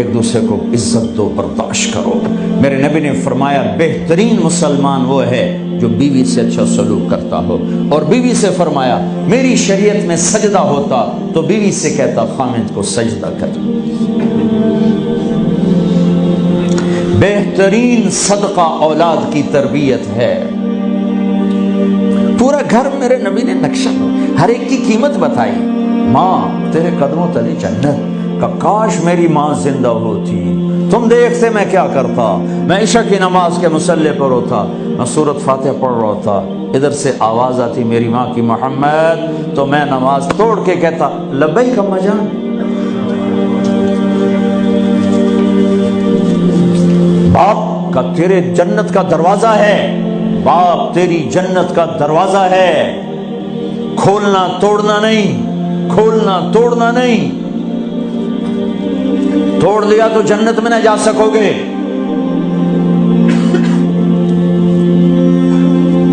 ایک دوسرے کو عزت دو، برداشت کرو۔ میرے نبی نے فرمایا بہترین مسلمان وہ ہے جو بیوی سے اچھا سلوک کرتا ہو، اور بیوی سے فرمایا میری شریعت میں سجدہ ہوتا تو بیوی سے کہتا خامند کو سجدہ کر۔ بہترین صدقہ اولاد کی تربیت ہے۔ پورا گھر میرے نبی نے نقشہ، ہر ایک کی قیمت بتائی۔ ماں تیرے قدموں تلے جنت، کہ کاش میری ماں زندہ ہوتی، تم دیکھتے میں کیا کرتا، میں عشاء کی نماز کے مصلی پر ہوتا، میں سورۃ فاتحہ پڑھ رہا ہوتا، ادھر سے آواز آتی میری ماں کی محمد، تو میں نماز توڑ کے کہتا لبیک اماں جان۔ باپ کا تیرے جنت کا دروازہ ہے، باپ تیری جنت کا دروازہ ہے، کھولنا توڑنا نہیں، کھولنا توڑنا نہیں، توڑ دیا تو جنت میں نہ جا سکو گے۔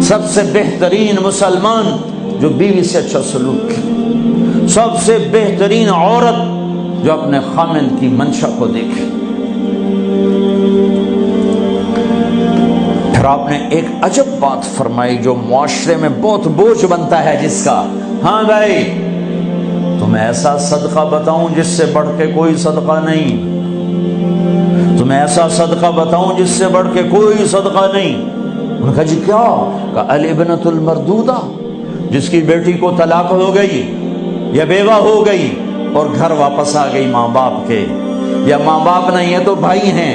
سب سے بہترین مسلمان جو بیوی سے اچھا سلوک کرے، سب سے بہترین عورت جو اپنے خامند کی منشا کو دیکھے۔ پھر آپ نے ایک عجب بات فرمائی جو معاشرے میں بہت بوجھ بنتا ہے جس کا، ہاں بھائی تمہیں ایسا صدقہ بتاؤں جس سے بڑھ کے کوئی صدقہ نہیں، تمہیں ایسا صدقہ بتاؤں جس سے بڑھ کے کوئی صدقہ نہیں۔ انہوں نے کہا جی کیا؟ کہ الابنۃ المردودہ، جس کی بیٹی کو طلاق ہو گئی یا بیوہ ہو گئی اور گھر واپس آ گئی ماں باپ کے، یا ماں باپ نہیں ہے تو بھائی ہیں،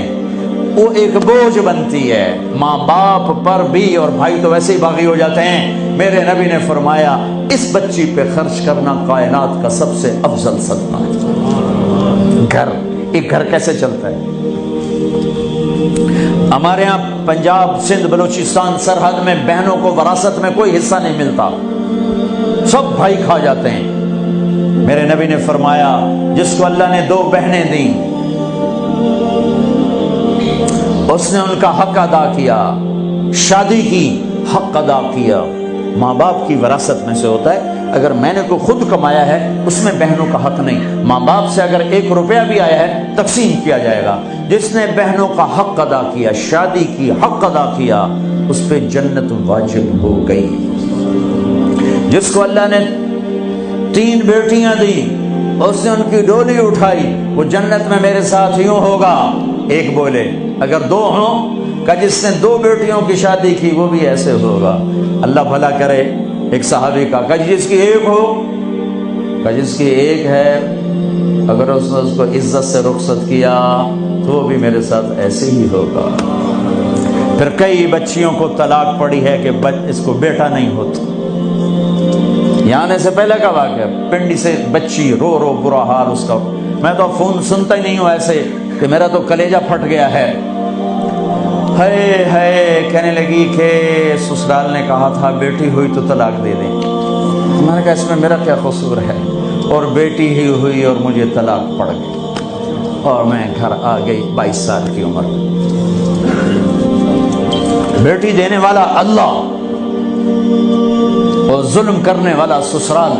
وہ ایک بوجھ بنتی ہے ماں باپ پر بھی، اور بھائی تو ویسے ہی باغی ہو جاتے ہیں۔ میرے نبی نے فرمایا اس بچی پہ خرچ کرنا کائنات کا سب سے افضل صدقہ ہے۔ گھر، ایک گھر کیسے چلتا ہے؟ ہمارے ہاں پنجاب سندھ بلوچستان سرحد میں بہنوں کو وراثت میں کوئی حصہ نہیں ملتا، سب بھائی کھا جاتے ہیں۔ میرے نبی نے فرمایا جس کو اللہ نے 2 بہنیں دیں اس نے ان کا حق ادا کیا، شادی کی حق ادا کیا۔ ماں باپ کی وراثت میں سے ہوتا ہے، اگر میں نے کوئی خود کمایا ہے اس میں بہنوں کا حق نہیں، ماں باپ سے اگر 1 روپیہ بھی آیا ہے تقسیم کیا جائے گا۔ جس نے بہنوں کا حق ادا کیا، شادی کی حق ادا کیا، اس پہ جنت واجب ہو گئی۔ جس کو اللہ نے 3 بیٹیاں دی، اس نے ان کی ڈولی اٹھائی، وہ جنت میں میرے ساتھ یوں ہوگا۔ ایک بولے اگر 2 ہوں، کہ جس نے 2 بیٹیوں کی شادی کی وہ بھی ایسے ہوگا۔ اللہ بھلا کرے۔ ایک صحابی کا کہ جس کی 1 ہو، کہ جس کی 1 ہے، اگر اس نے اس کو عزت سے رخصت کیا تو وہ بھی میرے ساتھ ایسے ہی ہوگا۔ پھر کئی بچیوں کو طلاق پڑی ہے کہ اس کو بیٹا نہیں ہوتا۔ یہاں آنے سے پہلے کا واقعہ، پنڈی سے بچی رو رو برا حال اس کا، میں تو فون سنتا ہی نہیں ہوں ایسے کہ میرا تو کلیجہ پھٹ گیا ہے۔ ہے کہنے لگی کہ سسرال نے کہا تھا بیٹی ہوئی تو طلاق دے دیں۔ میں نے کہا اس میں میرا کیا قصور ہے، اور بیٹی ہی ہوئی اور مجھے طلاق پڑ گئی، اور میں گھر آ گئی 22 سال کی عمر۔ بیٹی دینے والا اللہ اور ظلم کرنے والا سسرال۔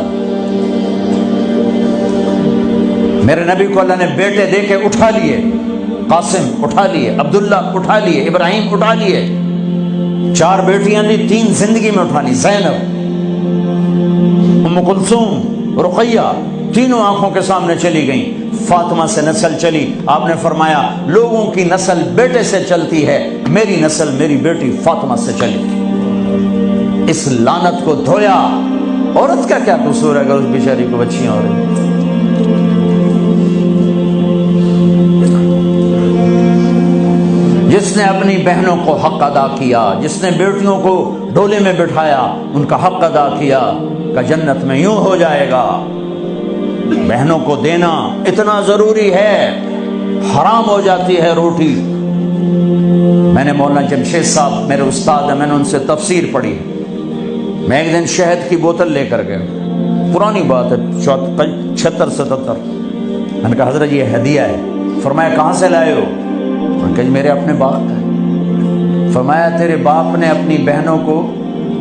میرے نبی کو اللہ نے بیٹے دے کے اٹھا لیے، قاسم اٹھا لیے، عبداللہ اٹھا لیے، ابراہیم اٹھا لیے، 4 بیٹیاں دی، 3 زندگی میں اٹھا لی، زینب، ام کلثوم، رقیہ، تینوں آنکھوں کے سامنے چلی گئیں۔ فاطمہ سے نسل چلی، آپ نے فرمایا لوگوں کی نسل بیٹے سے چلتی ہے، میری نسل میری بیٹی فاطمہ سے چلی۔ اس لعنت کو دھویا۔ عورت کا کیا قصور ہے اگر اس بیچاری کو بچیاں ہو رہی؟ جس نے اپنی بہنوں کو حق ادا کیا، جس نے بیٹیوں کو ڈولے میں بٹھایا، ان کا حق ادا کیا، کہ جنت میں یوں ہو جائے گا۔ بہنوں کو دینا اتنا ضروری ہے، حرام ہو جاتی ہے روٹی۔ میں نے مولانا جمشید صاحب میرے استاد ہیں، میں نے ان سے تفسیر پڑھی۔ میں ایک دن شہد کی بوتل لے کر گیا، پرانی بات ہے 76-77۔ میں نے کہا حضرت یہ ہدیہ ہے۔ فرمایا کہاں سے لائے ہو؟ کہ میرے اپنے باپ ہے۔ فرمایا تیرے باپ نے اپنی بہنوں کو،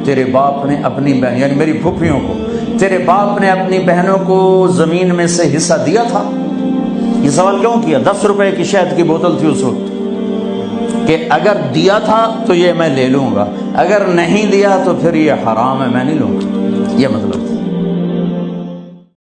تیرے باپ نے اپنی بہن یعنی میری پھوپھیوں کو، تیرے باپ نے اپنی بہنوں کو زمین میں سے حصہ دیا تھا؟ یہ سوال کیوں کیا؟ 10 روپے کی شہد کی بوتل تھی اس وقت، کہ اگر دیا تھا تو یہ میں لے لوں گا، اگر نہیں دیا تو پھر یہ حرام ہے، میں نہیں لوں گا، یہ مطلب